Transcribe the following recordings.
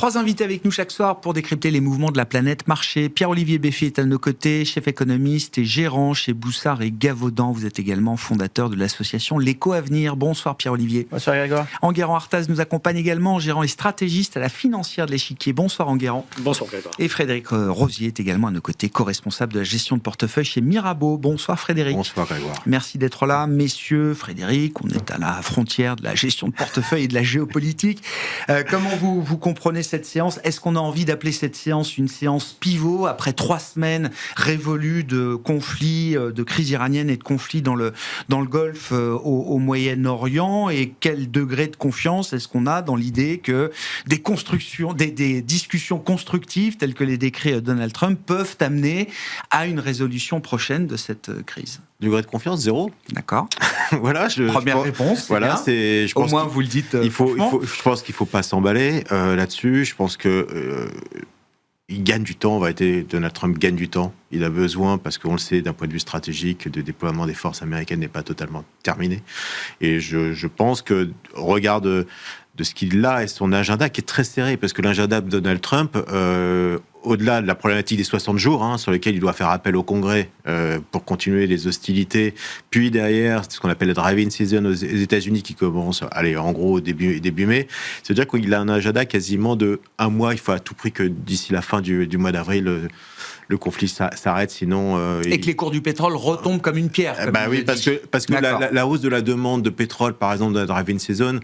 3 invités avec nous chaque soir pour décrypter les mouvements de la planète marché. Pierre-Olivier Beffy est à nos côtés, chef économiste et gérant chez Boussard et Gavaudan. Vous êtes également fondateur de l'association L'Éco-Avenir. Bonsoir Pierre-Olivier. Bonsoir Grégoire. Enguerrand Artaz nous accompagne également, gérant et stratégiste à la financière de l'Échiquier. Bonsoir Enguerrand. Bonsoir Grégoire. Et Frédéric Rosier est également à nos côtés, co-responsable de la gestion de portefeuille chez Mirabeau. Bonsoir Frédéric. Bonsoir Grégoire. Merci d'être là, messieurs. Frédéric, on est à la frontière de la gestion de portefeuille et de la géopolitique. Comment vous comprenez cette séance? Est-ce qu'on a envie d'appeler cette séance une séance pivot après 3 semaines révolues de conflits, de crise iranienne et de conflits dans le Golfe, au Moyen-Orient? Et quel degré de confiance est-ce qu'on a dans l'idée que des discussions constructives telles que les décrets Donald Trump peuvent amener à une résolution prochaine de cette crise? Degré de confiance, 0. D'accord. Voilà, Première réponse. Voilà, c'est. Au moins, vous le dites. Je pense qu'il faut pas s'emballer là-dessus. Je pense que il gagne du temps. Donald Trump gagne du temps. Il a besoin, parce qu'on le sait, d'un point de vue stratégique, le déploiement des forces américaines n'est pas totalement terminé. Et je pense que regard de ce qu'il a et son agenda qui est très serré, parce que l'agenda de Donald Trump, au-delà de la problématique des 60 jours, sur lesquels il doit faire appel au Congrès pour continuer les hostilités, puis derrière, ce qu'on appelle le drive-in season aux États-Unis qui commence, en gros, début mai, c'est-à-dire qu'il a un agenda quasiment de 1 mois. Il faut à tout prix que d'ici la fin du mois d'avril, le conflit s'arrête, sinon... Et que les cours du pétrole retombent comme une pierre. Oui, parce que la hausse de la demande de pétrole, par exemple, de la drive-in season,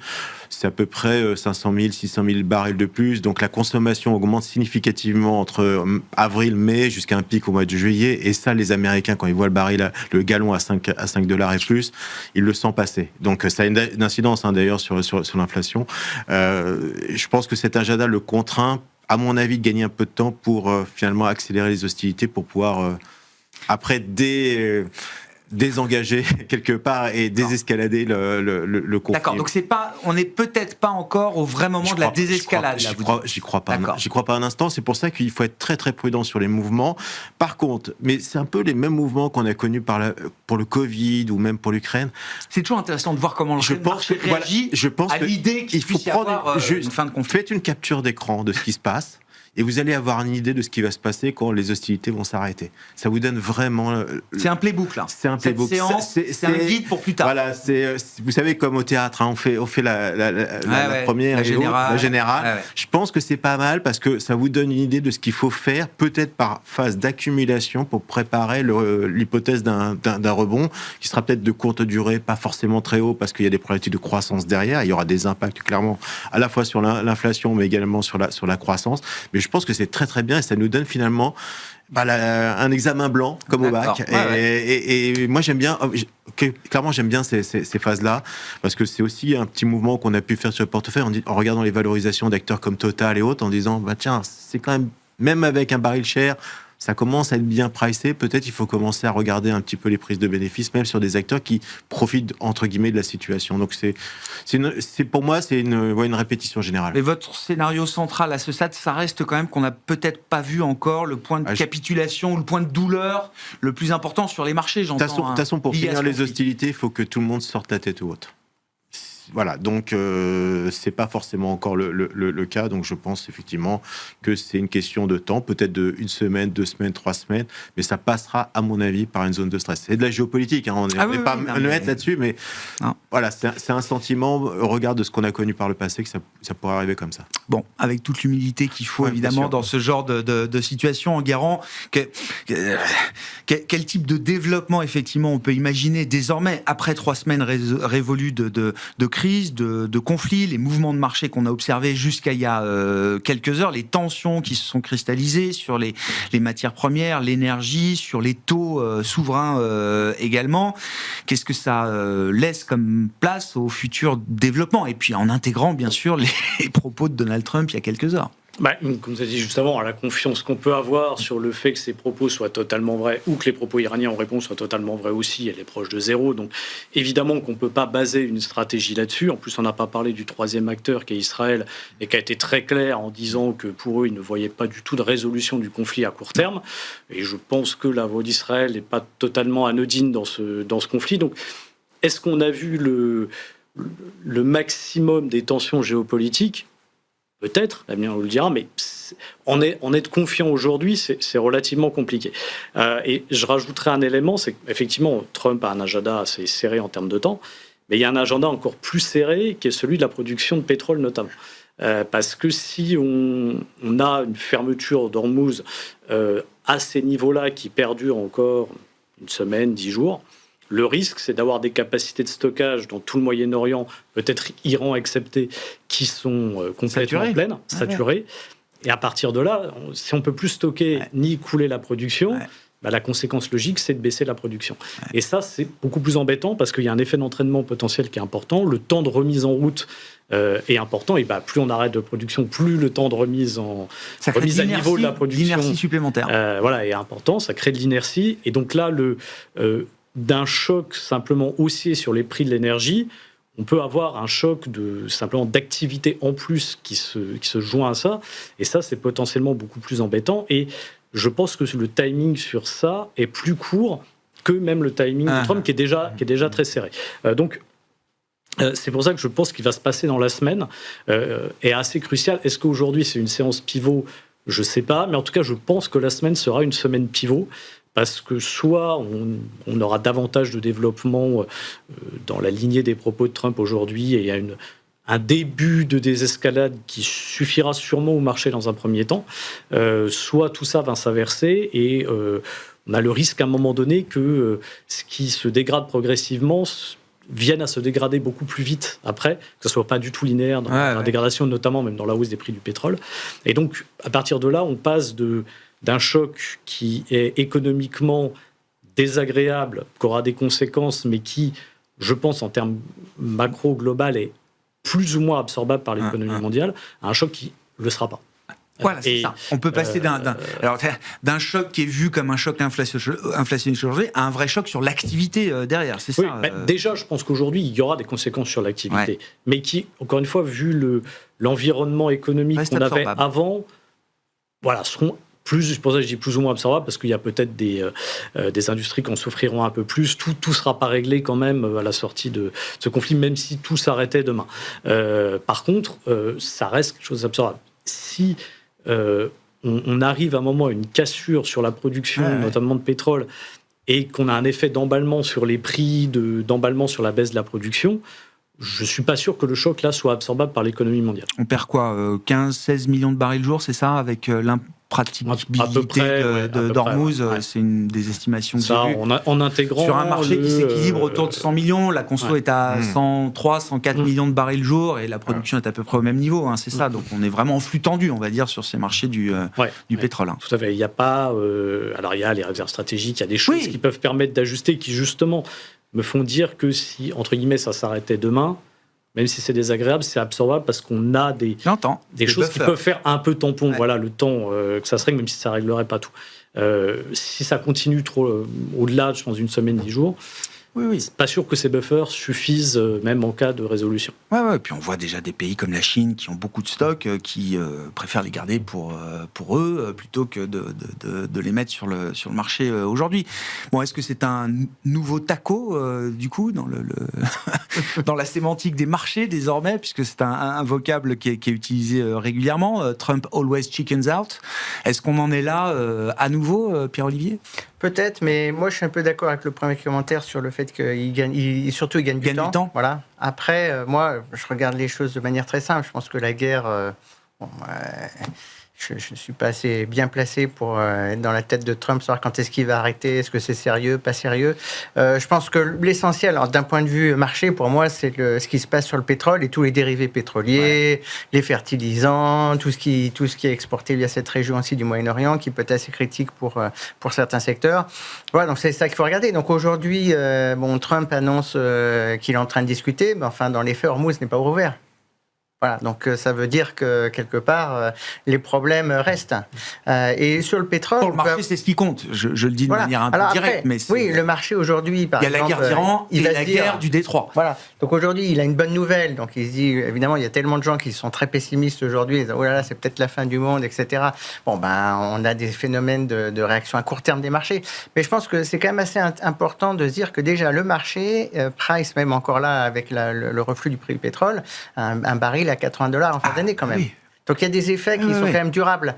c'est à peu près 500 000, 600 000 barils de plus. Donc la consommation augmente significativement entre avril, mai, jusqu'à un pic au mois de juillet. Et ça, les Américains, quand ils voient le gallon à 5 $ et plus, ils le sentent passer. Donc ça a une incidence d'ailleurs sur l'inflation. Je pense que cet agenda le contraint, à mon avis, de gagner un peu de temps pour finalement accélérer les hostilités, pour pouvoir après désengager quelque part et désescalader le conflit. D'accord, donc on n'est peut-être pas encore au vrai moment de la désescalade. J'y crois pas un instant. C'est pour ça qu'il faut être très très prudent sur les mouvements. Par contre, mais c'est un peu les mêmes mouvements qu'on a connus pour le Covid ou même pour l'Ukraine. C'est toujours intéressant de voir comment le marché réagit à l'idée qu'il puisse y avoir une fin de conflit. Faites une capture d'écran de ce qui se passe. Et vous allez avoir une idée de ce qui va se passer quand les hostilités vont s'arrêter. Ça vous donne vraiment... C'est un playbook, là. C'est un playbook. Cette séance, c'est un guide pour plus tard. Voilà, vous savez, comme au théâtre, on fait la première, la générale. Ouais. Je pense que c'est pas mal parce que ça vous donne une idée de ce qu'il faut faire, peut-être par phase d'accumulation pour préparer l'hypothèse d'un rebond qui sera peut-être de courte durée, pas forcément très haut parce qu'il y a des problématiques de croissance derrière. Il y aura des impacts clairement à la fois sur l'inflation mais également sur la croissance. Mais je pense que c'est très très bien et ça nous donne finalement un examen blanc comme au bac. Et moi j'aime bien, clairement j'aime bien ces phases-là parce que c'est aussi un petit mouvement qu'on a pu faire sur le portefeuille en regardant les valorisations d'acteurs comme Total et autres en disant tiens, c'est quand même avec un baril cher, ça commence à être bien pricé, peut-être il faut commencer à regarder un petit peu les prises de bénéfices, même sur des acteurs qui profitent, entre guillemets, de la situation. Donc pour moi, c'est une répétition générale. Mais votre scénario central à ce stade, ça reste quand même qu'on n'a peut-être pas vu encore le point de capitulation, le point de douleur le plus important sur les marchés, j'entends. De toute façon, pour finir les hostilités, il faut que tout le monde sorte la tête haute. Voilà, donc c'est pas forcément encore le cas, donc je pense effectivement que c'est une question de temps, peut-être de 1 semaine, 2 semaines, 3 semaines, mais ça passera à mon avis par une zone de stress. C'est de la géopolitique, on n'est pas honnête là-dessus, mais voilà, c'est un sentiment au regard de ce qu'on a connu par le passé que ça pourrait arriver comme ça. Bon, avec toute l'humilité qu'il faut évidemment dans ce genre de situation, Enguerrand, quel type de développement effectivement on peut imaginer désormais après 3 semaines révolues de crise, de conflits, les mouvements de marché qu'on a observés jusqu'à il y a quelques heures, les tensions qui se sont cristallisées sur les matières premières, l'énergie, sur les taux souverains également. Qu'est-ce que ça laisse comme place au futur développement? Et puis en intégrant bien sûr les propos de Donald Trump il y a quelques heures. Comme vous avez dit juste avant, la confiance qu'on peut avoir sur le fait que ces propos soient totalement vrais ou que les propos iraniens en réponse soient totalement vrais aussi, elle est proche de 0. Donc évidemment qu'on ne peut pas baser une stratégie là-dessus. En plus, on n'a pas parlé du 3e acteur qui est Israël et qui a été très clair en disant que pour eux, ils ne voyaient pas du tout de résolution du conflit à court terme. Et je pense que la voix d'Israël n'est pas totalement anodine dans ce conflit. Donc est-ce qu'on a vu le maximum des tensions géopolitiques ? Peut-être, l'avenir nous le dira, mais en être confiant aujourd'hui, c'est relativement compliqué. Et je rajouterai un élément, c'est qu'effectivement, Trump a un agenda assez serré en termes de temps, mais il y a un agenda encore plus serré qui est celui de la production de pétrole notamment. Parce que si on a une fermeture d'Ormuz à ces niveaux-là qui perdure encore une semaine, 10 jours, le risque, c'est d'avoir des capacités de stockage dans tout le Moyen-Orient, peut-être Iran accepté, qui sont complètement pleines, saturées. Et à partir de là, si on ne peut plus stocker ni couler la production, la conséquence logique, c'est de baisser la production. Et ça, c'est beaucoup plus embêtant parce qu'il y a un effet d'entraînement potentiel qui est important. Le temps de remise en route est important. Et plus on arrête de production, plus le temps de remise à niveau de la production, l'inertie supplémentaire. Est important. Ça crée de l'inertie. Et donc là, d'un choc simplement haussier sur les prix de l'énergie, on peut avoir un choc simplement d'activité en plus qui se joint à ça. Et ça, c'est potentiellement beaucoup plus embêtant. Et je pense que le timing sur ça est plus court que même le timing de Trump, qui est déjà très serré. Donc, c'est pour ça que je pense qu'il va se passer dans la semaine est assez crucial. Est-ce qu'aujourd'hui, c'est une séance pivot ? Je ne sais pas. Mais en tout cas, je pense que la semaine sera une semaine pivot. Parce que soit on aura davantage de développement dans la lignée des propos de Trump aujourd'hui et il y a un début de désescalade qui suffira sûrement au marché dans un premier temps, soit tout ça va s'inverser et on a le risque à un moment donné que ce qui se dégrade progressivement vienne à se dégrader beaucoup plus vite après, que ce ne soit pas du tout linéaire dans la dégradation, notamment même dans la hausse des prix du pétrole. Et donc, à partir de là, on passe d'un choc qui est économiquement désagréable, qui aura des conséquences, mais qui, je pense, en termes macro-global, est plus ou moins absorbable par l'économie mondiale, à un choc qui ne le sera pas. Voilà, c'est ça. On peut passer d'un choc qui est vu comme un choc inflationniste aujourd'hui à un vrai choc sur l'activité derrière, c'est ça. Déjà, je pense qu'aujourd'hui, il y aura des conséquences sur l'activité, mais qui, encore une fois, vu l'environnement économique qu'on avait avant, seront plus, pour ça je dis plus ou moins absorbable, parce qu'il y a peut-être des industries qui en souffriront un peu plus. Tout ne sera pas réglé quand même à la sortie de ce conflit, même si tout s'arrêtait demain. Par contre, ça reste quelque chose d'absorbable. Si on arrive à un moment à une cassure sur la production, notamment de pétrole, et qu'on a un effet d'emballement sur les prix, d'emballement sur la baisse de la production, je ne suis pas sûr que le choc là soit absorbable par l'économie mondiale. On perd quoi 15-16 millions de barils jour, c'est ça, avec l'impraticabilité d'Ormuz, c'est une des estimations que j'ai vues. En intégrant sur un marché qui s'équilibre autour de 100 millions, la conso est à 103, 104 millions de barils jour et la production est à peu près au même niveau, c'est ça. Donc on est vraiment en flux tendu, on va dire, sur ces marchés du pétrole. Tout à fait. Il n'y a pas... alors il y a les réserves stratégiques, il y a des choses qui peuvent permettre d'ajuster, qui justement me font dire que si, entre guillemets, ça s'arrêtait demain, même si c'est désagréable, c'est absorbable parce qu'on a des choses qui peuvent faire un peu tampon. Voilà, le temps que ça se règle, même si ça ne réglerait pas tout. Si ça continue trop au-delà, je pense, d'une semaine, 10 jours, c'est pas sûr que ces buffers suffisent, même en cas de résolution. Puis on voit déjà des pays comme la Chine qui ont beaucoup de stocks, qui préfèrent les garder pour eux plutôt que de les mettre sur le marché aujourd'hui. Bon, est-ce que c'est un nouveau taco du coup dans dans la sémantique des marchés désormais, puisque c'est un vocable qui est utilisé régulièrement, Trump always chickens out. Est-ce qu'on en est là à nouveau, Pierre-Olivier ? Peut-être, mais moi je suis un peu d'accord avec le premier commentaire sur le fait qu'il gagne du temps. Voilà. Après, moi, je regarde les choses de manière très simple. Je pense que la guerre, je ne suis pas assez bien placé pour être dans la tête de Trump, savoir quand est-ce qu'il va arrêter, est-ce que c'est sérieux, pas sérieux. Je pense que l'essentiel, d'un point de vue marché, pour moi, c'est ce qui se passe sur le pétrole et tous les dérivés pétroliers, les fertilisants, tout ce qui est exporté via cette région aussi du Moyen-Orient, qui peut être assez critique pour certains secteurs. Voilà, donc c'est ça qu'il faut regarder. Donc aujourd'hui, Trump annonce qu'il est en train de discuter, mais enfin, dans les faits, Hormuz n'est pas ouvert. Voilà, donc ça veut dire que quelque part, les problèmes restent. Et sur le pétrole... Pour le marché, c'est ce qui compte. Je le dis de manière un peu directe. Mais le marché aujourd'hui, par exemple... Il y a la guerre d'Iran et la guerre du Détroit. Voilà, donc aujourd'hui, il a une bonne nouvelle. Donc il se dit, évidemment, il y a tellement de gens qui sont très pessimistes aujourd'hui. Ils disent, oh là là, c'est peut-être la fin du monde, etc. Bon, on a des phénomènes de réaction à court terme des marchés. Mais je pense que c'est quand même assez important de se dire que déjà, le marché, price, même encore là, avec le reflux du prix du pétrole, un baril à $80 en fin d'année quand même. Oui. Donc il y a des effets qui sont quand même durables.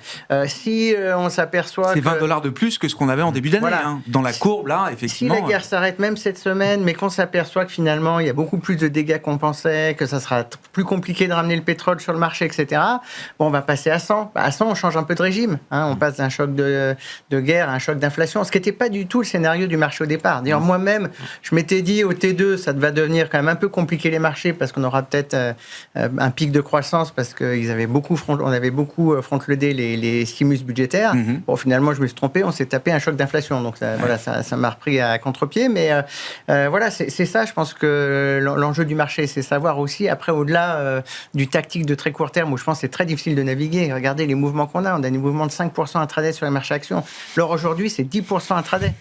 Si on s'aperçoit c'est $20 de plus que ce qu'on avait en début d'année. Dans la courbe, là, effectivement. Si la guerre s'arrête même cette semaine, mais qu'on s'aperçoit que finalement il y a beaucoup plus de dégâts qu'on pensait, que ça sera plus compliqué de ramener le pétrole sur le marché, etc. On va passer à 100. À 100, on change un peu de régime. On passe d'un choc de guerre à un choc d'inflation, ce qui n'était pas du tout le scénario du marché au départ. D'ailleurs, moi-même, je m'étais dit au T2, ça va devenir quand même un peu compliqué les marchés parce qu'on aura peut-être un pic de croissance parce qu'on avait beaucoup front-loadé les stimulus budgétaires. Bon, finalement, je me suis trompé, on s'est tapé un choc d'inflation. Donc, ça m'a repris à contre-pied. Mais c'est ça, je pense que l'enjeu du marché, c'est savoir aussi, après, au-delà du tactique de très court terme, où je pense que c'est très difficile de naviguer. Regardez les mouvements qu'on a. On a des mouvements de 5% intraday sur les marchés actions. L'or aujourd'hui, c'est 10% intraday.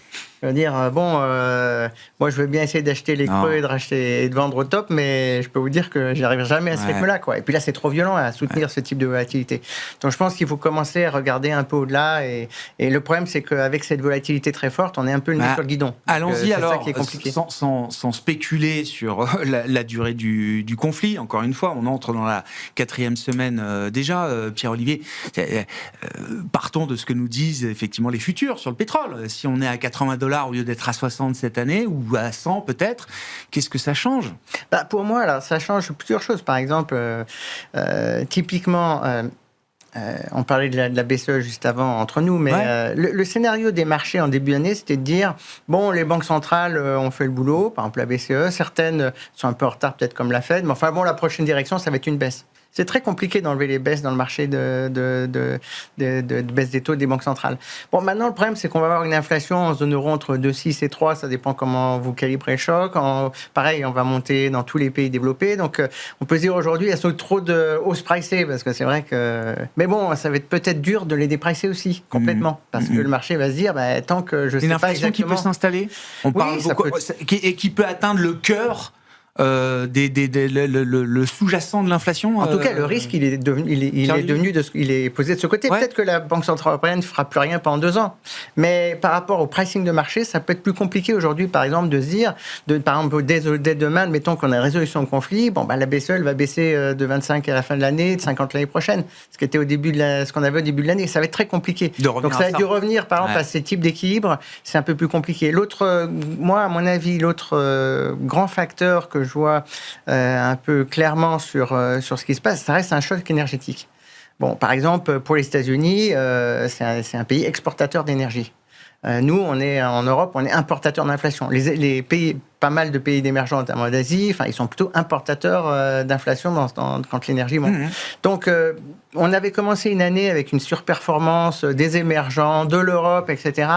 Je veux dire, moi, je veux bien essayer d'acheter les creux et de vendre au top, mais je peux vous dire que j'arrive jamais à ce rythme-là, quoi. Et puis là, c'est trop violent à soutenir ce type de volatilité. Donc, je pense qu'il faut commencer à regarder un peu au-delà. Et le problème, c'est qu'avec cette volatilité très forte, on est un peu le nez sur le guidon. Allons-y alors, ça qui est compliqué. Sans spéculer sur la durée du conflit. Encore une fois, on entre dans la 4e semaine déjà, Pierre-Olivier. Partons de ce que nous disent effectivement les futurs sur le pétrole. Si on est à $80 au lieu d'être à 60 cette année, ou à 100 peut-être, qu'est-ce que ça change ? Pour moi, alors, ça change plusieurs choses. Par exemple, typiquement, on parlait de la BCE juste avant entre nous, mais le scénario des marchés en début d'année, c'était de dire, bon, les banques centrales ont fait le boulot, par exemple la BCE, certaines sont un peu en retard peut-être comme la Fed, mais enfin bon, la prochaine direction, ça va être une baisse. C'est très compliqué d'enlever les baisses dans le marché de baisse des taux des banques centrales. Bon, maintenant, le problème, c'est qu'on va avoir une inflation en zone euro entre 2,6 et 3. Ça dépend comment vous calibrez le choc. Pareil, on va monter dans tous les pays développés. Donc, on peut se dire aujourd'hui, il y a trop de hausses pricées, parce que c'est vrai que... Mais bon, ça va être peut-être dur de les dépricer aussi, complètement. Parce que le marché va se dire, tant que je ne sais pas exactement... Une inflation qui peut s'installer. On parle beaucoup, et qui peut atteindre le cœur... le sous-jacent de l'inflation. En tout cas, le risque, il est posé de ce côté. Peut-être que la Banque centrale européenne ne fera plus rien pendant 2 ans. Mais par rapport au pricing de marché, ça peut être plus compliqué aujourd'hui, par exemple, de se dire, par exemple, dès demain, mettons qu'on a une résolution de conflit, la BCE va baisser de 25 à la fin de l'année, de 50 l'année prochaine, ce qui était ce qu'on avait au début de l'année. Ça va être très compliqué. Donc ça va dû revenir, par exemple, à ces types d'équilibre. C'est un peu plus compliqué. Moi, à mon avis, l'autre grand facteur que je vois un peu clairement sur ce qui se passe, ça reste un choc énergétique. Bon, par exemple, pour les États-Unis, c'est un pays exportateur d'énergie. Nous, en Europe, on est importateur d'inflation. Les pays, pas mal de pays émergents, notamment d'Asie, ils sont plutôt importateurs d'inflation quand l'énergie monte. Donc, on avait commencé une année avec une surperformance des émergents, de l'Europe, etc.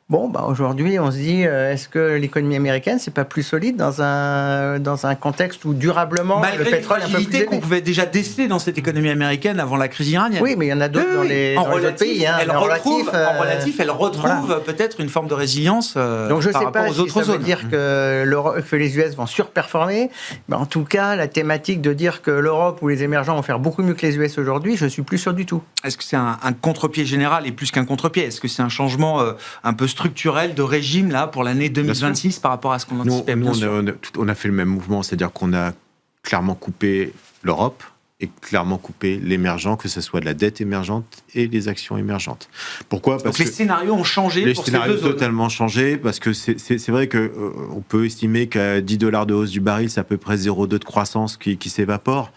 Bon, aujourd'hui, on se dit, est-ce que l'économie américaine, c'est pas plus solide dans un contexte où durablement malgré le pétrole est un peu plus élevé qu'on pouvait déjà déceler dans cette économie américaine avant la crise iranienne. Oui, mais il y en a d'autres dans les autres pays. En relatif, elle retrouve peut-être une forme de résilience donc, je ne sais pas si ça veut dire que les US vont surperformer. Mais en tout cas, la thématique de dire que l'Europe ou les émergents vont faire beaucoup mieux que les US aujourd'hui, je suis plus sûr du tout. Est-ce que c'est un contre-pied général et plus qu'un contre-pied ? Est-ce que c'est un changement un peu structurel de régime là pour l'année 2026 par rapport à ce qu'on anticipait? On a fait le même mouvement, c'est-à-dire qu'on a clairement coupé l'Europe et clairement coupé l'émergent, que ce soit de la dette émergente et les actions émergentes. Pourquoi ? Parce que les scénarios ont changé. Les scénarios ont totalement changé, parce que c'est vrai qu'on peut estimer qu'à $10 de hausse du baril, c'est à peu près 0,2 de croissance qui s'évapore.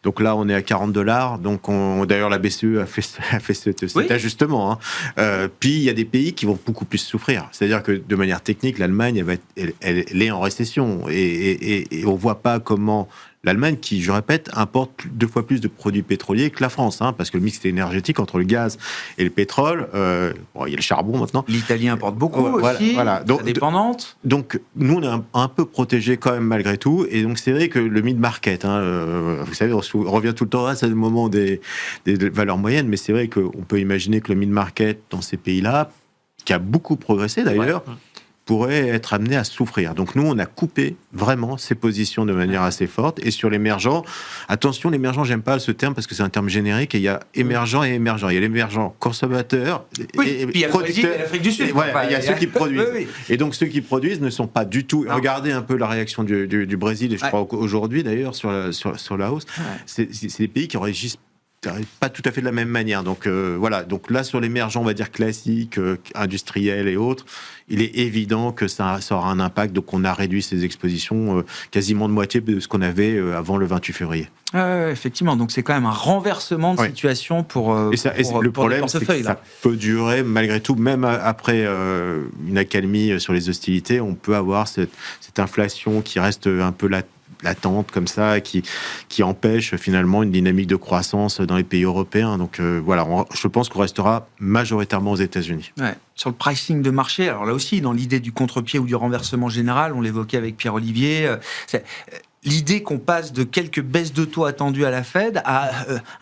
Donc là, on est à $40. Donc, d'ailleurs, la BCE a fait cet ajustement. Puis, il y a des pays qui vont beaucoup plus souffrir. C'est-à-dire que, de manière technique, l'Allemagne, elle est en récession. Et on ne voit pas comment l'Allemagne, qui, je répète, importe 2 fois plus de produits pétroliers que la France, parce que le mix énergétique entre le gaz et le pétrole, il y a le charbon maintenant. L'Italie importe beaucoup aussi, donc, dépendante. Donc, nous, on est un peu protégés quand même malgré tout. Et donc, c'est vrai que le mid-market, vous savez, on revient tout le temps à ce moment des valeurs moyennes, mais c'est vrai qu'on peut imaginer que le mid-market dans ces pays-là, qui a beaucoup progressé d'ailleurs, pourrait être amené à souffrir. Donc nous, on a coupé vraiment ces positions de manière assez forte. Et sur l'émergent, attention, l'émergent, j'aime pas ce terme parce que c'est un terme générique et il y a émergent et émergent. Il y a l'émergent consommateur et puis il y a le Brésil et l'Afrique du Sud. Il y a ceux qui produisent. Et donc ceux qui produisent ne sont pas du tout... Regardez un peu la réaction du Brésil, et je crois aujourd'hui d'ailleurs sur la hausse. C'est des pays qui enregistrent pas tout à fait de la même manière. Donc voilà. Donc là, sur l'émergent, on va dire classique, industriel et autres, il est évident que ça aura un impact. Donc on a réduit ces expositions quasiment de moitié de ce qu'on avait avant le 28 février. Effectivement. Donc c'est quand même un renversement de situation pour le problème, c'est que ça peut durer malgré tout, même après une accalmie sur les hostilités, on peut avoir cette inflation qui reste un peu latente comme ça, qui empêche finalement une dynamique de croissance dans les pays européens. Donc voilà, je pense qu'on restera majoritairement aux États-Unis. Ouais. Sur le pricing de marché, alors là aussi, dans l'idée du contre-pied ou du renversement général, on l'évoquait avec Pierre-Olivier, l'idée qu'on passe de quelques baisses de taux attendues à la Fed à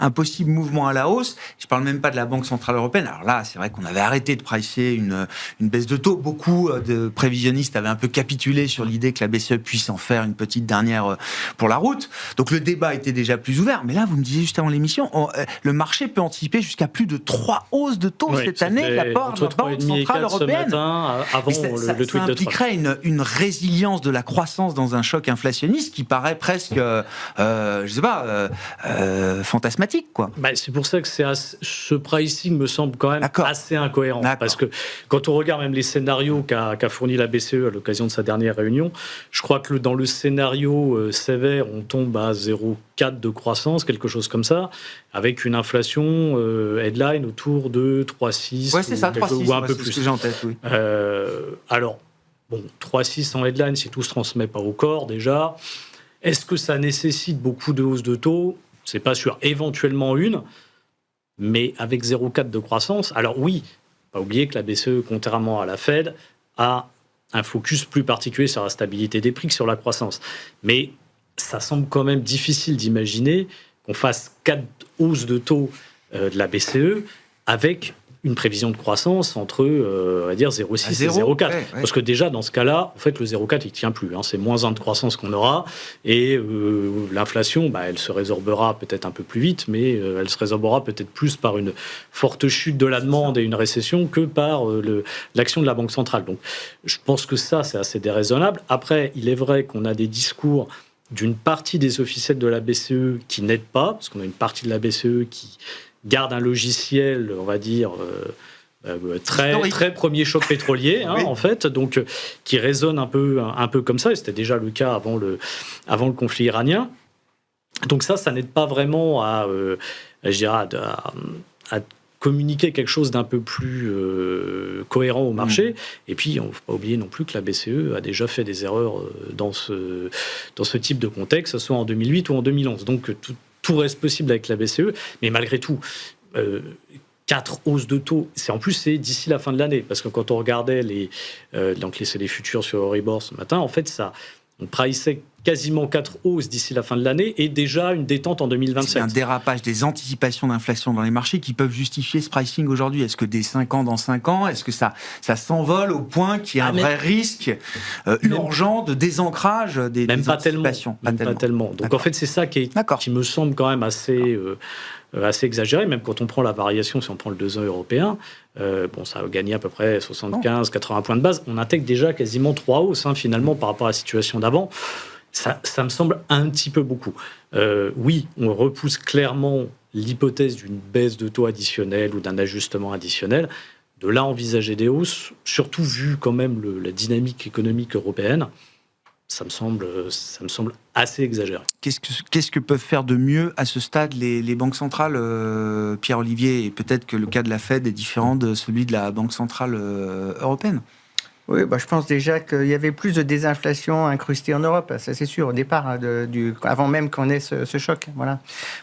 un possible mouvement à la hausse. Je ne parle même pas de la Banque Centrale Européenne. Alors là, c'est vrai qu'on avait arrêté de pricer une baisse de taux. Beaucoup de prévisionnistes avaient un peu capitulé sur l'idée que la BCE puisse en faire une petite dernière pour la route. Donc le débat était déjà plus ouvert. Mais là, vous me disiez juste avant l'émission, le marché peut anticiper jusqu'à plus de 3 hausses de taux cette année de la part de la Banque Centrale Européenne. Ce matin, avant le tweet de Trump. Ça impliquerait une résilience de la croissance dans un choc inflationniste qui paraît presque, fantasmatique, quoi. C'est pour ça que ce pricing me semble quand même assez incohérent. Parce que quand on regarde même les scénarios qu'a fourni la BCE à l'occasion de sa dernière réunion, je crois que dans le scénario sévère, on tombe à 0,4 de croissance, quelque chose comme ça, avec une inflation headline autour de 3,6 c'est ça, 3,6 ou un peu plus. Ce que j'ai en tête, oui. Alors, 3,6 en headline, si tout se transmet pas au corps, déjà. Est-ce que ça nécessite beaucoup de hausses de taux ? C'est pas sûr. Éventuellement une, mais avec 0,4 de croissance. Alors oui, pas oublier que la BCE, contrairement à la Fed, a un focus plus particulier sur la stabilité des prix que sur la croissance. Mais ça semble quand même difficile d'imaginer qu'on fasse 4 hausses de taux de la BCE avec une prévision de croissance entre, on va dire, 0,6 et 0,4. Parce que déjà, dans ce cas-là, en fait, le 0,4, il ne tient plus. C'est moins 1 de croissance qu'on aura. Et l'inflation, elle se résorbera peut-être un peu plus vite, mais elle se résorbera peut-être plus par une forte chute de la demande et une récession que par l'action de la Banque centrale. Donc, je pense que ça, c'est assez déraisonnable. Après, il est vrai qu'on a des discours d'une partie des officiels de la BCE qui n'aident pas, parce qu'on a une partie de la BCE qui garde un logiciel, on va dire, très premier choc pétrolier, en fait, donc qui résonne un peu comme ça, et c'était déjà le cas avant le conflit iranien. Donc ça n'aide pas vraiment à communiquer quelque chose d'un peu plus cohérent au marché. Et puis, on ne faut pas oublier non plus que la BCE a déjà fait des erreurs dans ce type de contexte, que ce soit en 2008 ou en 2011. Donc, tout reste possible avec la BCE, mais malgré tout, 4 hausses de taux, c'est d'ici la fin de l'année, parce que quand on regardait les futurs sur Euribor ce matin, en fait, on priceait quasiment 4 hausses d'ici la fin de l'année et déjà une détente en 2027. C'est un dérapage des anticipations d'inflation dans les marchés qui peuvent justifier ce pricing aujourd'hui. Est-ce que des 5 ans dans 5 ans, est-ce que ça s'envole au point qu'il y a un vrai risque urgent de désancrage des anticipations ? Pas tellement. Donc en fait, c'est ça qui me semble quand même assez exagéré, même quand on prend la variation, si on prend le 2 ans européen, ça a gagné à peu près 75-80 points de base. On intègre déjà quasiment 3 hausses, finalement, par rapport à la situation d'avant. Ça me semble un petit peu beaucoup. Oui, on repousse clairement l'hypothèse d'une baisse de taux additionnel ou d'un ajustement additionnel. De là, envisager des hausses, surtout vu quand même la dynamique économique européenne, ça me semble assez exagéré. Qu'est-ce que peuvent faire de mieux à ce stade les banques centrales, Pierre-Olivier ? Et peut-être que le cas de la Fed est différent de celui de la Banque centrale européenne. Oui, je pense déjà qu'il y avait plus de désinflation incrustée en Europe, ça c'est sûr, au départ, avant même qu'on ait ce choc. Voilà.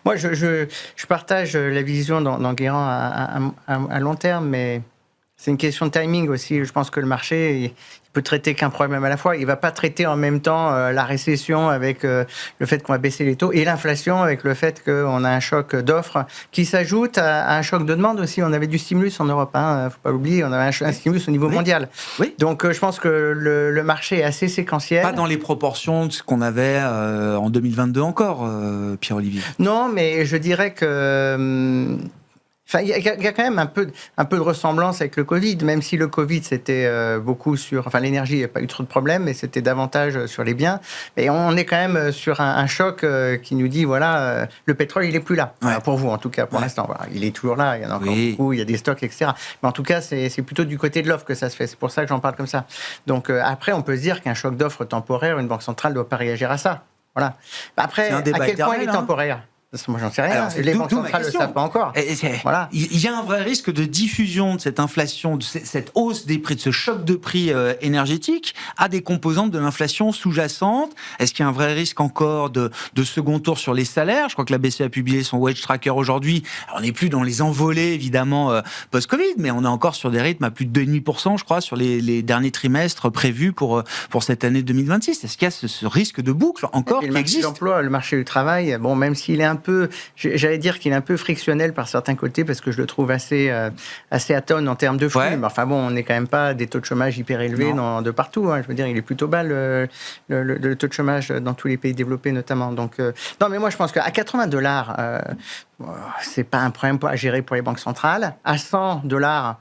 Moi, je partage la vision d'Enguerrand à long terme, mais c'est une question de timing aussi. Je pense que le marché, il peut traiter qu'un problème à la fois. Il ne va pas traiter en même temps la récession avec le fait qu'on va baisser les taux et l'inflation avec le fait qu'on a un choc d'offres qui s'ajoute à un choc de demande aussi. On avait du stimulus en Europe, il ne faut pas l'oublier. On avait un stimulus au niveau mondial. Oui. Donc je pense que le marché est assez séquentiel. Pas dans les proportions de ce qu'on avait en 2022 encore, Pierre-Olivier. Non, mais je dirais que... Enfin, il y a quand même un peu de ressemblance avec le Covid, même si le Covid, c'était beaucoup sur... Enfin, l'énergie, il n'y a pas eu trop de problèmes, mais c'était davantage sur les biens. Et on est quand même sur un choc qui nous dit, voilà, le pétrole, il n'est plus là. Ouais. Pour vous, en tout cas, pour l'instant. Voilà, il est toujours là, il y en a encore beaucoup, il y a des stocks, etc. Mais en tout cas, c'est plutôt du côté de l'offre que ça se fait. C'est pour ça que j'en parle comme ça. Donc, après, on peut se dire qu'un choc d'offre temporaire, une banque centrale ne doit pas réagir à ça. Voilà. Après, à quel point il est temporaire ? Moi, j'en sais rien. Alors, les banques centrales ne le savent pas encore. Voilà. Il y a un vrai risque de diffusion de cette inflation, de cette hausse des prix, de ce choc de prix énergétique à des composantes de l'inflation sous-jacente. Est-ce qu'il y a un vrai risque encore de second tour sur les salaires ? Je crois que la BCE a publié son wage tracker aujourd'hui. Alors, on n'est plus dans les envolées, évidemment, post-Covid, mais on est encore sur des rythmes à plus de 2,5%, je crois, sur les derniers trimestres prévus pour cette année 2026. Est-ce qu'il y a ce risque de boucle encore qui existe ? Le marché de l'emploi, le marché du travail, bon, même s'il est un peu, j'allais dire qu'il est un peu frictionnel par certains côtés, parce que je le trouve assez atone en termes de flux. Ouais. Mais enfin bon, on n'est quand même pas des taux de chômage hyper élevés de partout. Hein. Je veux dire, il est plutôt bas le taux de chômage dans tous les pays développés notamment. Donc, non, mais moi je pense qu'à $80, c'est pas un problème à gérer pour les banques centrales. À $100,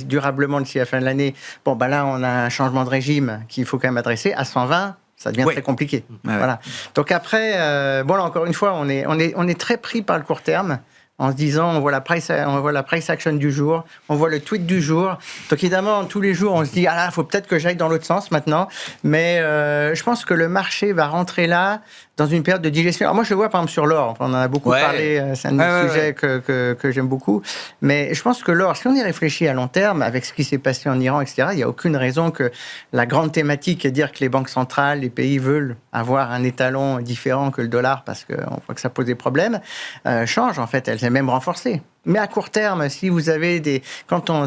durablement d'ici la fin de l'année, bon, bah là on a un changement de régime qu'il faut quand même adresser. À 120, ça devient très compliqué. Voilà. Donc après, bon là encore une fois, on est très pris par le court terme, en se disant on voit la price action du jour, on voit le tweet du jour. Donc évidemment, tous les jours, on se dit ah là, il faut peut-être que j'aille dans l'autre sens maintenant. Mais je pense que le marché va rentrer là dans une période de digestion. Alors moi, je le vois par exemple sur l'or. On en a beaucoup parlé. C'est un des sujets que j'aime beaucoup. Mais je pense que l'or, si on y réfléchit à long terme, avec ce qui s'est passé en Iran, etc., il n'y a aucune raison que la grande thématique est de dire que les banques centrales, les pays veulent avoir un étalon différent que le dollar parce qu'on voit que ça pose des problèmes, change en fait. Elle s'est même renforcée. Mais à court terme, si vous avez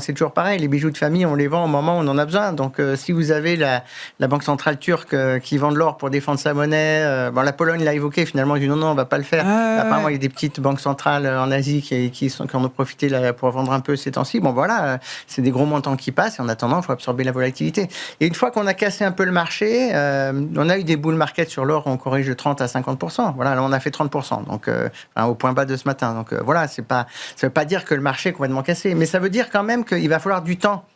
c'est toujours pareil, les bijoux de famille, on les vend au moment où on en a besoin. Donc, si vous avez la Banque centrale turque qui vend de l'or pour défendre sa monnaie, la Pologne l'a évoqué, finalement, dit non, on va pas le faire. Apparemment, il y a des petites banques centrales en Asie qui en ont profité pour vendre un peu ces temps-ci. Bon, voilà, c'est des gros montants qui passent et en attendant, il faut absorber la volatilité. Et une fois qu'on a cassé un peu le marché, on a eu des bull market sur l'or, on corrige de 30 à 50%. Voilà, là, on a fait 30%, donc au point bas de ce matin. Donc, voilà, ça ne veut pas dire que le marché est complètement cassé, mais ça veut dire quand même qu'il va falloir du temps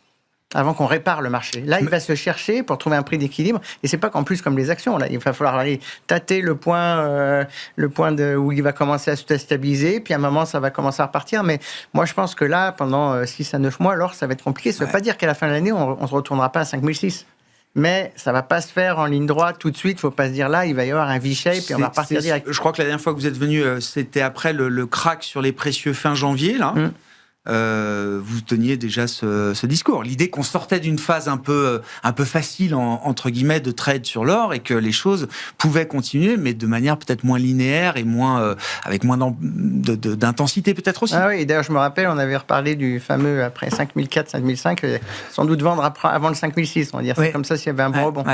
avant qu'on répare le marché. Là, il va se chercher pour trouver un prix d'équilibre, et c'est pas qu'en plus comme les actions. Là, il va falloir aller tâter le point où il va commencer à se stabiliser, puis à un moment, ça va commencer à repartir. Mais moi, je pense que là, pendant 6 à 9 mois, alors ça va être compliqué. Ça ne veut pas dire qu'à la fin de l'année, on ne se retournera pas à 5006. Mais ça ne va pas se faire en ligne droite tout de suite. Il ne faut pas se dire là, il va y avoir un V-shape et on va repartir direct. Je crois que la dernière fois que vous êtes venu, c'était après le crack sur les précieux fin janvier, là. Vous teniez déjà ce discours. L'idée qu'on sortait d'une phase un peu facile, entre guillemets, de trade sur l'or et que les choses pouvaient continuer, mais de manière peut-être moins linéaire et avec moins d'intensité peut-être aussi. Ah oui, d'ailleurs, je me rappelle, on avait reparlé du fameux après 5004, 5005, sans doute vendre avant le 5006, on va dire. C'est comme ça s'il y avait un bon rebond.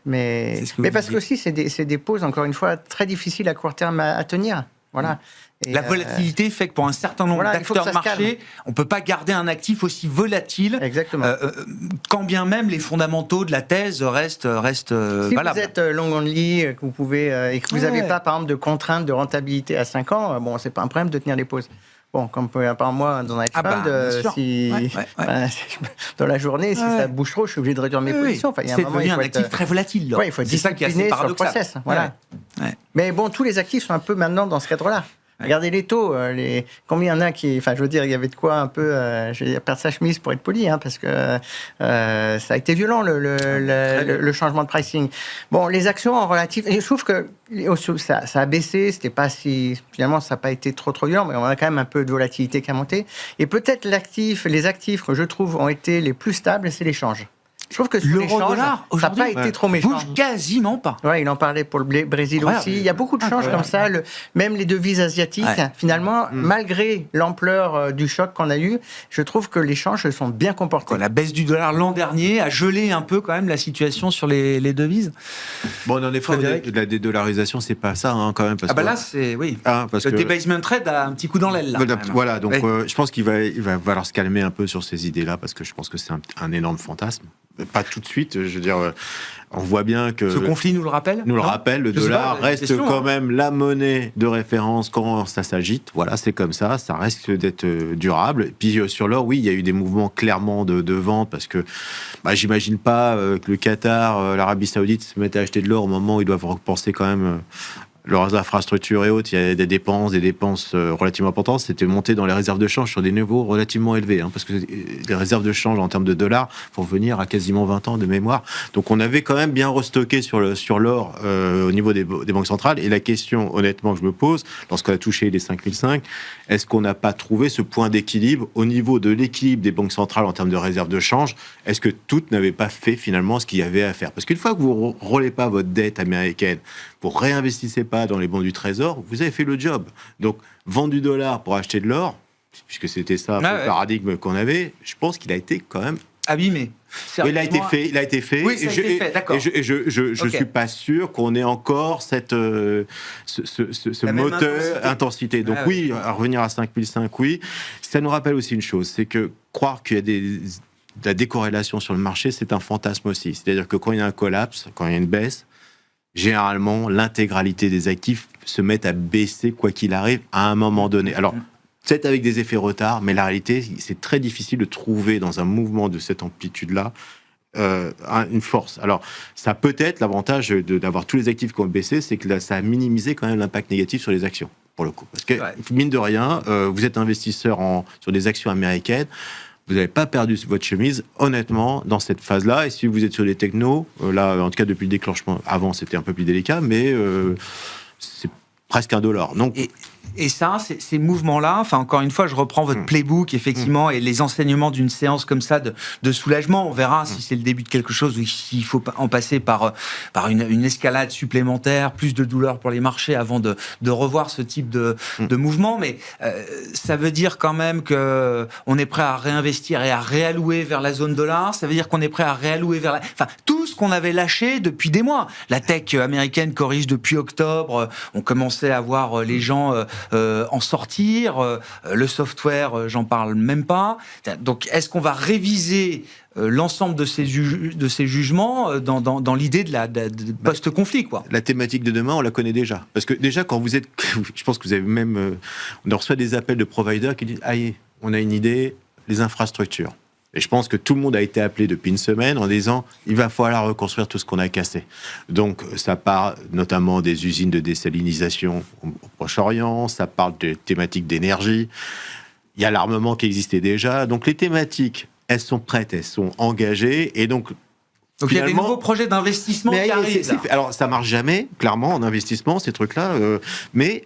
Mais parce que aussi, c'est des pauses, encore une fois, très difficiles à court terme à tenir. Voilà. Et la volatilité fait que pour un certain nombre d'acteurs de marché, on ne peut pas garder un actif aussi volatile. Exactement. Quand bien même les fondamentaux de la thèse restent valables. Si vous êtes long only, que vous pouvez, et que vous n'avez pas, par exemple, de contraintes de rentabilité à 5 ans, bon, ce n'est pas un problème de tenir les pauses. Bon, comme par moi, dans un hedge fund, dans la journée, si ça bouge trop, je suis obligé de réduire mes positions. Enfin, c'est devenu un actif très volatile. Il faut être discipliné sur le process. Voilà. Mais bon, tous les actifs sont un peu maintenant dans ce cadre-là. Regardez les taux, combien il y en a qui... Enfin, je veux dire, il y avait de quoi un peu perdre sa chemise pour être poli, parce que ça a été violent, le changement de pricing. Bon, les actions en relatif... Je trouve que ça a baissé, c'était pas si... Finalement, ça n'a pas été trop violent, mais on a quand même un peu de volatilité qui a monté. Et peut-être les actifs que je trouve ont été les plus stables, c'est l'échange. Je trouve que l'euro-dollar, ça n'a pas été trop méchant. Bouge quasiment pas. Ouais, il en parlait pour le Brésil aussi. Il y a beaucoup de changes comme ça. Même les devises asiatiques, finalement, malgré l'ampleur du choc qu'on a eu, je trouve que les changes se sont bien comportés. La baisse du dollar l'an dernier a gelé un peu quand même la situation sur les devises. Bon, en effet, la dédollarisation, c'est pas ça quand même. Parce là, c'est le debasement trade a un petit coup dans l'aile. Voilà, donc je pense qu'il va falloir se calmer un peu sur ces idées-là parce que je pense que c'est un énorme fantasme. pas tout de suite. Je veux dire, on voit bien que... Ce conflit nous le rappelle ? Nous le rappelle, le dollar reste quand même la monnaie de référence quand ça s'agite. Voilà, c'est comme ça risque d'être durable. Et puis sur l'or, oui, il y a eu des mouvements clairement de vente, parce que j'imagine pas que le Qatar, l'Arabie Saoudite se mettent à acheter de l'or au moment où ils doivent repenser quand même leurs infrastructures et autres. Il y a des dépenses relativement importantes. C'était monté dans les réserves de change sur des niveaux relativement élevés, parce que les réserves de change en termes de dollars vont venir à quasiment 20 ans de mémoire. Donc on avait quand même bien restocké sur l'or au niveau des banques centrales. Et la question, honnêtement, que je me pose, lorsqu'on a touché les 5005, est-ce qu'on n'a pas trouvé ce point d'équilibre au niveau de l'équilibre des banques centrales en termes de réserves de change? Est-ce que toutes n'avaient pas fait finalement ce qu'il y avait à faire? Parce qu'une fois que vous ne roulez pas votre dette américaine, vous réinvestissez pas dans les bons du Trésor, vous avez fait le job. Donc, vendre du dollar pour acheter de l'or, puisque c'était ça le paradigme qu'on avait, je pense qu'il a été quand même abîmé. Il a été fait. Oui, ça a été fait, d'accord. Et je suis pas sûr qu'on ait encore ce moteur intensité. Donc à revenir à 5005, oui. Ça nous rappelle aussi une chose, c'est que croire qu'il y a de la décorrélation sur le marché, c'est un fantasme aussi. C'est-à-dire que quand il y a un collapse, quand il y a une baisse, généralement, l'intégralité des actifs se mettent à baisser quoi qu'il arrive à un moment donné. Alors, peut-être avec des effets retard, mais la réalité, c'est très difficile de trouver dans un mouvement de cette amplitude-là une force. Alors, ça peut être l'avantage d'avoir tous les actifs qui ont baissé, c'est que ça a minimisé quand même l'impact négatif sur les actions, pour le coup. Parce que, mine de rien, vous êtes investisseur sur des actions américaines, vous n'avez pas perdu votre chemise, honnêtement, dans cette phase-là. Et si vous êtes sur les technos, là, en tout cas, depuis le déclenchement, avant, c'était un peu plus délicat, mais c'est presque $1. Donc, et ça, ces mouvements-là, enfin, encore une fois, je reprends votre playbook, effectivement, et les enseignements d'une séance comme ça de soulagement. On verra si c'est le début de quelque chose ou s'il faut en passer par une escalade supplémentaire, plus de douleur pour les marchés avant de revoir ce type de mouvement. Mais ça veut dire quand même qu'on est prêt à réinvestir et à réallouer vers la zone dollar. Ça veut dire qu'on est prêt à réallouer vers enfin, tout ce qu'on avait lâché depuis des mois. La tech américaine corrige depuis octobre. On commençait à voir les gens en sortir. Le software, j'en parle même pas. Donc, est-ce qu'on va réviser l'ensemble de ces jugements dans l'idée de post-conflit, quoi? La thématique de demain, on la connaît déjà. Parce que déjà, quand vous êtes... Je pense que vous avez même... on reçoit des appels de providers qui disent « Aïe, on a une idée, les infrastructures ». Et je pense que tout le monde a été appelé depuis une semaine en disant il va falloir reconstruire tout ce qu'on a cassé. Donc ça part notamment des usines de désalinisation au Proche-Orient, ça parle de thématiques d'énergie, il y a l'armement qui existait déjà. Donc les thématiques, elles sont prêtes, elles sont engagées, et donc il y a des nouveaux projets d'investissement qui arrivent. Alors ça marche jamais, clairement, en investissement, ces trucs-là, mais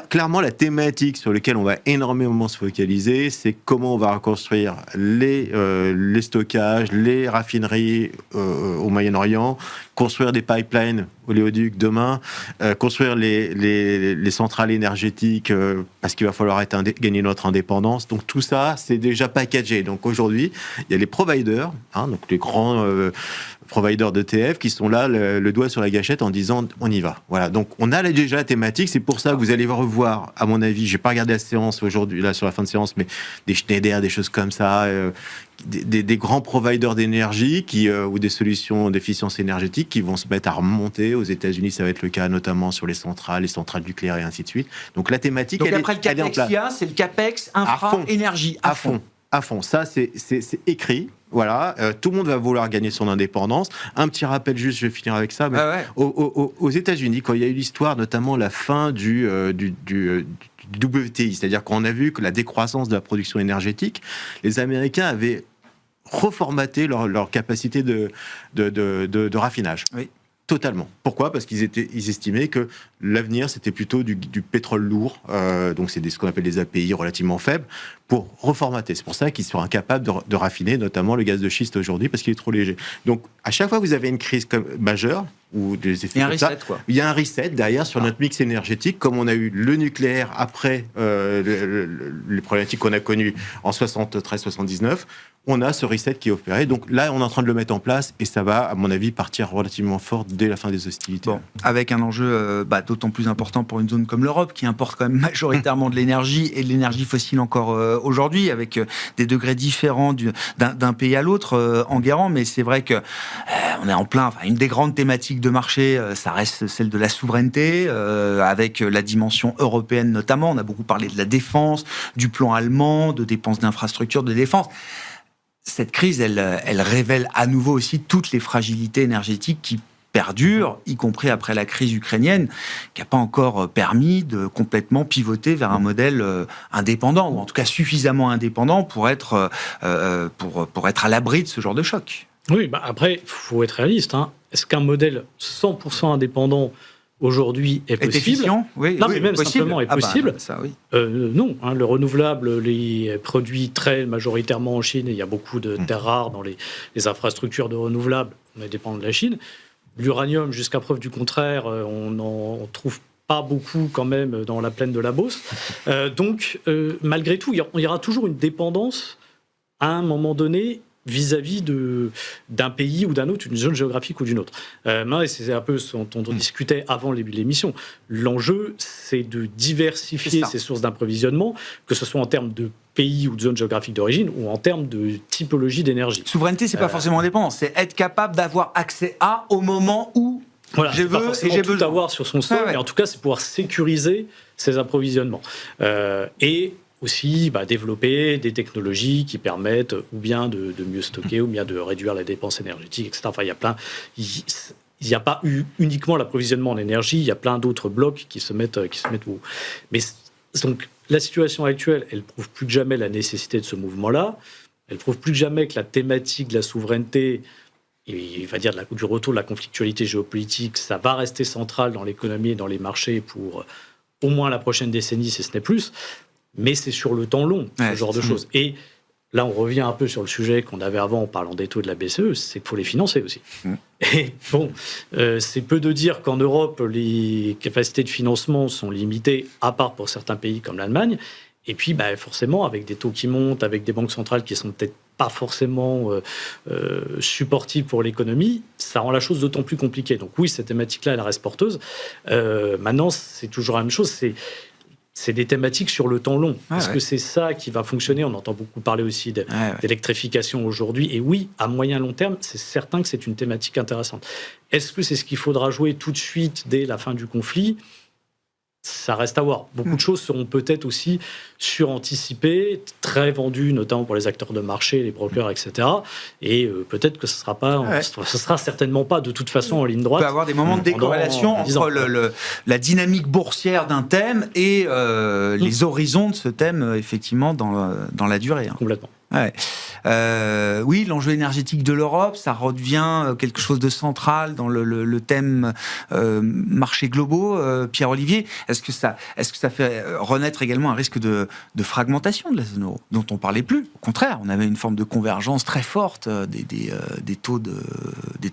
clairement, la thématique sur laquelle on va énormément se focaliser, c'est comment on va reconstruire les stockages, les raffineries au Moyen-Orient, construire des pipelines oléoducs demain, construire les centrales énergétiques parce qu'il va falloir gagner notre indépendance. Donc tout ça, c'est déjà packagé. Donc aujourd'hui, il y a les providers, donc les grands providers d'ETF qui sont là, le doigt sur la gâchette en disant on y va. Voilà. Donc on a déjà la thématique. C'est pour ça que vous allez revoir, à mon avis, j'ai pas regardé la séance aujourd'hui, là sur la fin de séance, mais des Schneider, des choses comme ça, des grands providers d'énergie ou des solutions d'efficience énergétique qui vont se mettre à remonter. Aux États-Unis, ça va être le cas notamment sur les centrales nucléaires et ainsi de suite. Donc la thématique, donc après le CAPEX, c'est le CAPEX infra énergie à fond. Ça, c'est écrit. Voilà, tout le monde va vouloir gagner son indépendance. Un petit rappel juste, je vais finir avec ça. Mais aux États-Unis, quand il y a eu l'histoire, notamment la fin du WTI, c'est-à-dire qu'on a vu que la décroissance de la production énergétique, les Américains avaient reformaté leur capacité de raffinage. Oui. Totalement. Pourquoi ? Parce qu'ils estimaient que l'avenir, c'était plutôt du pétrole lourd, donc c'est ce qu'on appelle des API relativement faibles, pour reformater. C'est pour ça qu'ils sont incapables de raffiner, notamment le gaz de schiste aujourd'hui, parce qu'il est trop léger. Donc, à chaque fois que vous avez une crise majeure, ou des effets comme ça, il y a un reset derrière sur notre mix énergétique, comme on a eu le nucléaire après les problématiques qu'on a connues en 73-79. On a ce reset qui est opéré. Donc là, on est en train de le mettre en place et ça va, à mon avis, partir relativement fort dès la fin des hostilités. Bon, avec un enjeu d'autant plus important pour une zone comme l'Europe, qui importe quand même majoritairement de l'énergie et de l'énergie fossile encore aujourd'hui, avec des degrés différents d'un pays à l'autre en guérant. Mais c'est vrai que on est en plein. Enfin, une des grandes thématiques de marché, ça reste celle de la souveraineté, avec la dimension européenne notamment. On a beaucoup parlé de la défense, du plan allemand, de dépenses d'infrastructures de défense. Cette crise, elle révèle à nouveau aussi toutes les fragilités énergétiques qui perdurent, y compris après la crise ukrainienne, qui n'a pas encore permis de complètement pivoter vers un modèle indépendant, ou en tout cas suffisamment indépendant pour être à l'abri de ce genre de choc. Oui, après, il faut être réaliste. Est-ce qu'un modèle 100% indépendant aujourd'hui est possible? Oui, non, mais même possible. Simplement est possible. Ça, oui. Non, le renouvelable les produit très majoritairement en Chine, et il y a beaucoup de terres rares dans les infrastructures de renouvelables, on dépend de la Chine. L'uranium, jusqu'à preuve du contraire, on n'en trouve pas beaucoup quand même dans la plaine de la Beauce. Donc, malgré tout, il y aura toujours une dépendance à un moment donné vis-à-vis d'un pays ou d'un autre, d'une zone géographique ou d'une autre. C'est un peu ce dont on discutait avant l'émission. L'enjeu, c'est de diversifier ces sources d'approvisionnement, que ce soit en termes de pays ou de zone géographique d'origine, ou en termes de typologie d'énergie. Souveraineté, c'est pas forcément indépendance, c'est être capable d'avoir accès au moment où voilà, j'ai besoin d'avoir sur son sol, mais en tout cas, c'est pouvoir sécuriser ses approvisionnements. Et aussi développer des technologies qui permettent ou bien de mieux stocker, ou bien de réduire la dépense énergétique, etc. Enfin, il n'y a pas uniquement l'approvisionnement en énergie, il y a plein d'autres blocs qui se mettent où. Mais donc, la situation actuelle, elle prouve plus que jamais la nécessité de ce mouvement-là. Elle prouve plus que jamais que la thématique de la souveraineté, et va dire du retour de la conflictualité géopolitique, ça va rester central dans l'économie et dans les marchés pour au moins la prochaine décennie, si ce n'est plus. Mais c'est sur le temps long, ce genre de choses. Et là, on revient un peu sur le sujet qu'on avait avant en parlant des taux de la BCE, c'est qu'il faut les financer aussi. Et bon, c'est peu de dire qu'en Europe, les capacités de financement sont limitées, à part pour certains pays comme l'Allemagne. Et puis, forcément, avec des taux qui montent, avec des banques centrales qui sont peut-être pas forcément supportives pour l'économie, ça rend la chose d'autant plus compliquée. Donc oui, cette thématique-là, elle reste porteuse. Maintenant, c'est toujours la même chose, c'est des thématiques sur le temps long. Est-ce que c'est ça qui va fonctionner? On entend beaucoup parler aussi d'électrification aujourd'hui. Et oui, à moyen long terme, c'est certain que c'est une thématique intéressante. Est-ce que c'est ce qu'il faudra jouer tout de suite dès la fin du conflit? Ça reste à voir. Beaucoup de choses seront peut-être aussi suranticipées, très vendues, notamment pour les acteurs de marché, les brokers, etc. Et peut-être que ce sera certainement pas de toute façon en ligne droite. Il peut y avoir des moments de décorrélation entre la dynamique boursière d'un thème et les horizons de ce thème, effectivement, dans la durée. Complètement. Oui, l'enjeu énergétique de l'Europe, ça redevient quelque chose de central dans le thème marchés globaux. Pierre-Olivier, est-ce que ça fait renaître également un risque de fragmentation de la zone euro, dont on parlait plus? Au contraire, on avait une forme de convergence très forte des taux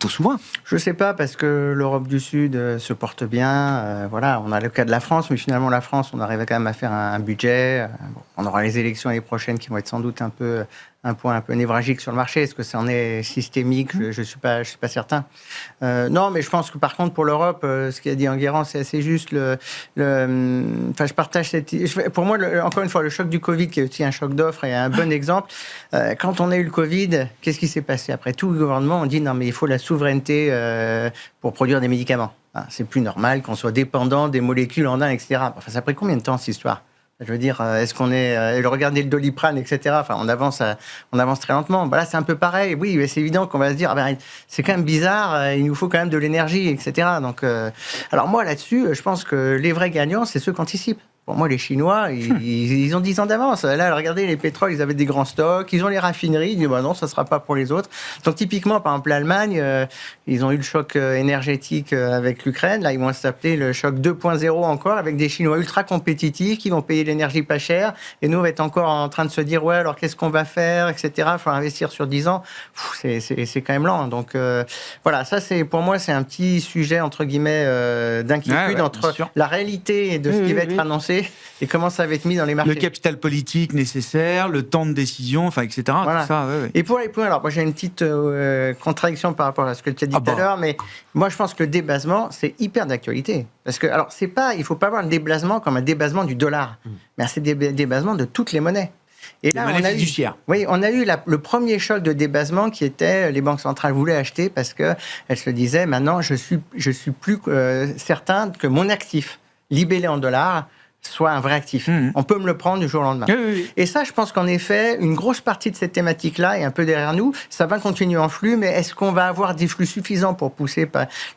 souverains. Je sais pas, parce que l'Europe du Sud se porte bien. On a le cas de la France, mais finalement la France, on arrive quand même à faire un budget. On aura les élections l'année prochaine qui vont être sans doute un point un peu névralgique sur le marché. Est-ce que ça en est systémique? Je suis pas certain. Non, mais je pense que par contre pour l'Europe, ce qu'a dit Enguerrand, c'est assez juste. Je partage pour moi, encore une fois, le choc du Covid, qui est aussi un choc d'offres, est un bon exemple. Quand on a eu le Covid, qu'est-ce qui s'est passé? Après tout, le gouvernement, on dit non, mais il faut la souveraineté pour produire des médicaments. C'est plus normal qu'on soit dépendant des molécules en Inde, etc. Ça a pris combien de temps, cette histoire? Je veux dire, est-ce qu'on est... regardez le Doliprane, etc. On avance très lentement. Là, c'est un peu pareil. Oui, c'est évident qu'on va se dire, c'est quand même bizarre, il nous faut quand même de l'énergie, etc. Donc, alors moi, là-dessus, je pense que les vrais gagnants, c'est ceux qui anticipent. Pour moi, les Chinois, ils ont 10 ans d'avance. Là, regardez, les pétroles, ils avaient des grands stocks. Ils ont les raffineries. Ils disent, non, ça ne sera pas pour les autres. Donc, typiquement, par exemple, l'Allemagne, ils ont eu le choc énergétique avec l'Ukraine. Là, ils vont s'appeler le choc 2.0 encore, avec des Chinois ultra compétitifs qui vont payer l'énergie pas cher. Et nous, on va être encore en train de se dire, ouais, alors qu'est-ce qu'on va faire, etc. Il faut investir sur 10 ans. C'est quand même lent. Donc, voilà, ça, pour moi, c'est un petit sujet, entre guillemets, d'inquiétude entre la réalité de ce qui va être annoncé et comment ça va être mis dans les marchés. Le capital politique nécessaire, le temps de décision, enfin, etc. Voilà. Tout ça, Et pour les points, alors moi j'ai une petite contradiction par rapport à ce que tu as dit tout à l'heure, mais moi je pense que le débasement, c'est hyper d'actualité. Parce que, alors, il ne faut pas voir le débasement comme un débasement du dollar, mais c'est un débasement de toutes les monnaies. Et là, on a eu le premier choc de débasement qui était les banques centrales voulaient acheter parce qu'elles se disaient maintenant je suis plus certain que mon actif libellé en dollars soit un vrai actif. On peut me le prendre du jour au lendemain. Et ça, je pense qu'en effet, une grosse partie de cette thématique-là est un peu derrière nous. Ça va continuer en flux, mais est-ce qu'on va avoir des flux suffisants pour pousser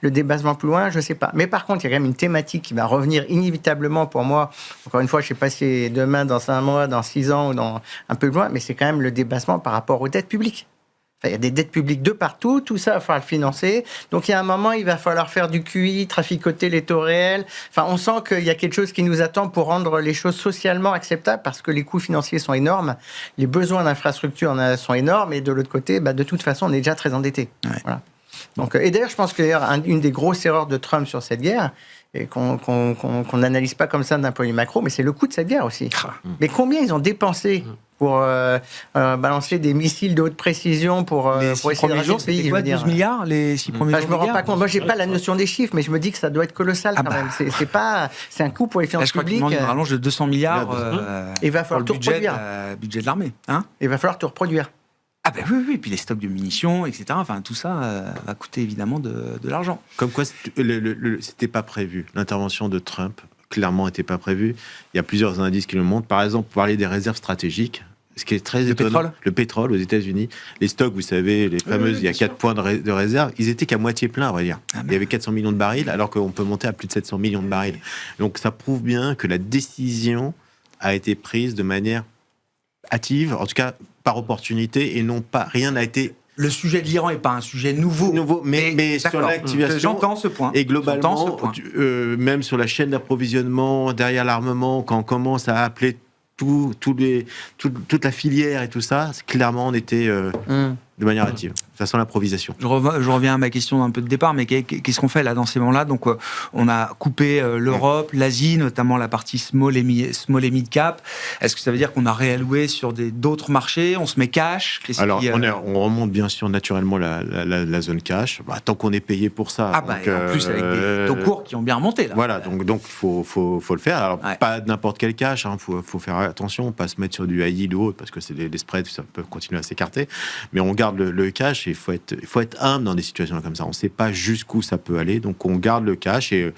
le débasement plus loin? Je ne sais pas. Mais par contre, il y a quand même une thématique qui va revenir inévitablement pour moi. Encore une fois, je ne sais pas si c'est demain, dans 5 mois, dans 6 ans ou dans un peu plus loin, mais c'est quand même le débasement par rapport aux dettes publiques. Il y a des dettes publiques de partout, tout ça, il va falloir le financer. Donc, il y a un moment, il va falloir faire du QI, traficoter les taux réels. Enfin, on sent qu'il y a quelque chose qui nous attend pour rendre les choses socialement acceptables parce que les coûts financiers sont énormes, les besoins d'infrastructure sont énormes et de l'autre côté, de toute façon, on est déjà très endetté. Ouais. Voilà. Donc, et d'ailleurs, je pense qu'une des grosses erreurs de Trump sur cette guerre, et qu'on n'analyse pas comme ça d'un point de vue macro, mais c'est le coût de cette guerre aussi. Mais combien ils ont dépensé pour balancer des missiles de haute précision pour essayer de raser le pays. C'est quoi, 12 milliards les 6 premiers jours? Je me rends pas compte. Moi, j'ai pas la notion des chiffres, mais je me dis que ça doit être colossal quand même. C'est un coût pour les finances publiques. Je crois qu'il demande une rallonge de 200 milliards. Il va falloir tout reproduire. Budget de l'armée. Il va falloir tout reproduire. Ah ben oui, puis les stocks de munitions, etc. Enfin, tout ça va coûter évidemment de l'argent. Comme quoi, c'était pas prévu. L'intervention de Trump, clairement, n'était pas prévue. Il y a plusieurs indices qui le montrent. Par exemple, pour parler des réserves stratégiques, ce qui est très étonnant, le pétrole aux États-Unis, les stocks, vous savez, les fameuses, il y a 4 points de réserve, ils étaient qu'à moitié pleins, on va dire. Il y avait 400 millions de barils, alors qu'on peut monter à plus de 700 millions de barils. Donc ça prouve bien que la décision a été prise de manière hâtive, en tout cas par opportunité, et non pas, rien n'a été... Le sujet de l'Iran n'est pas un sujet nouveau, mais sur l'activation. J'entends ce point. Et globalement, même sur la chaîne d'approvisionnement, derrière l'armement, quand on commence à appeler toute la filière et tout ça, clairement, on était de manière hâtive. Ça sent l'improvisation. Je reviens à ma question d'un peu de départ, mais qu'est-ce qu'on fait là dans ces moments-là? Donc, on a coupé l'Europe, l'Asie, notamment la partie small et mid cap. Est-ce que ça veut dire qu'on a réalloué sur d'autres marchés? On se met cash? Alors, on remonte bien sûr naturellement la zone cash. Tant qu'on est payé pour ça. En plus avec des taux courts qui ont bien remonté. Là. Voilà, donc il faut le faire. Alors, pas n'importe quel cash. Faut faire attention, pas se mettre sur du high yield ou autre, parce que c'est les spreads, ça peut continuer à s'écarter. Mais on garde le cash. Il faut être humble dans des situations comme ça. On ne sait pas jusqu'où ça peut aller, donc on garde le cash et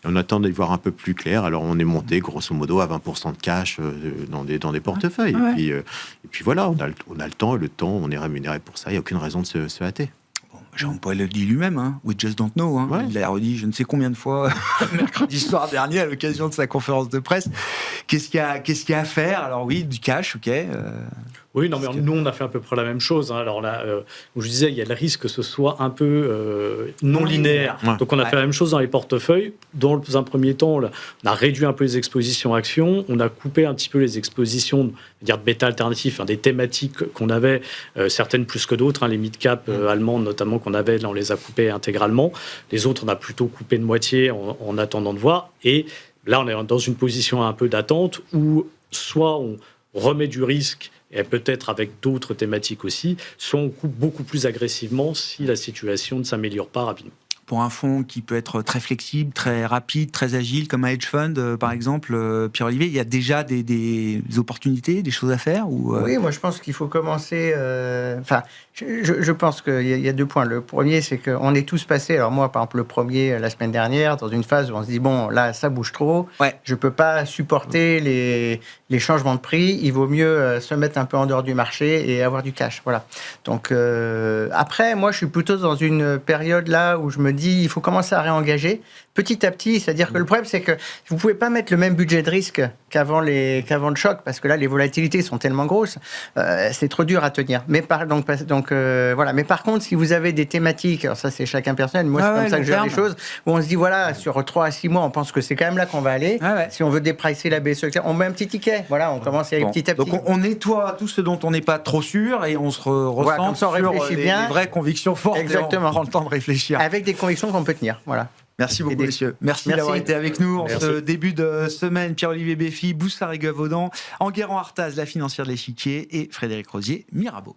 on attend d'y voir un peu plus clair. Alors on est monté grosso modo à 20% de cash dans des portefeuilles. Ouais. Et puis voilà, on a le temps, on est rémunéré pour ça. Il n'y a aucune raison de se hâter. Jérôme Powell le dit lui-même, we just don't know. Ouais. Il l'a redit je ne sais combien de fois mercredi soir dernier à l'occasion de sa conférence de presse. Qu'est-ce qu'il y a à faire? Alors oui, du cash, ok. Oui, non, mais nous, on a fait à peu près la même chose. Alors là, où je disais, il y a le risque que ce soit un peu non linéaire. Ouais. Donc, on a fait la même chose dans les portefeuilles. Dans un premier temps, on a réduit un peu les expositions actions. On a coupé un petit peu les expositions de bêta alternatif, des thématiques qu'on avait, certaines plus que d'autres. Les mid-cap allemandes, notamment, qu'on avait, là, on les a coupées intégralement. Les autres, on a plutôt coupé de moitié en attendant de voir. Et là, on est dans une position un peu d'attente où soit on remet du risque et peut-être avec d'autres thématiques aussi, soit on coupe beaucoup plus agressivement si la situation ne s'améliore pas rapidement. Pour un fonds qui peut être très flexible, très rapide, très agile, comme un hedge fund, par exemple, Pierre-Olivier, il y a déjà des opportunités, des choses à faire ou Oui, moi je pense qu'il faut commencer... je pense qu'il y a 2 points. Le premier, c'est qu'on est tous passés... Alors moi, par exemple, le premier, la semaine dernière, dans une phase où on se dit, bon, là, ça bouge trop, je ne peux pas supporter les changements de prix, il vaut mieux se mettre un peu en dehors du marché et avoir du cash. Voilà. Donc, après, moi, je suis plutôt dans une période là où je me dis, il faut commencer à réengager petit à petit. C'est-à-dire que le problème, c'est que vous ne pouvez pas mettre le même budget de risque qu'avant le choc, parce que là, les volatilités sont tellement grosses, c'est trop dur à tenir. Mais voilà. Mais par contre, si vous avez des thématiques, alors ça, c'est chacun personnel, moi, c'est comme ça que je gère les choses, où on se dit, voilà, sur 3 à 6 mois, on pense que c'est quand même là qu'on va aller. Si on veut dépricer la BCE, on met un petit ticket. Voilà, on commence à aller petit à petit. Donc, on nettoie tout ce dont on n'est pas trop sûr et on se recentre sur les vraies convictions fortes. Exactement. On prend le temps de réfléchir. Avec des convictions qu'on peut tenir. Voilà. Merci beaucoup, messieurs. Merci d'avoir été avec nous en ce début de semaine. Pierre-Olivier Béfi, Boussard et Gavaudan, Enguerrand Artaz, la financière de l'échiquier, et Frédéric Rosier, Mirabeau.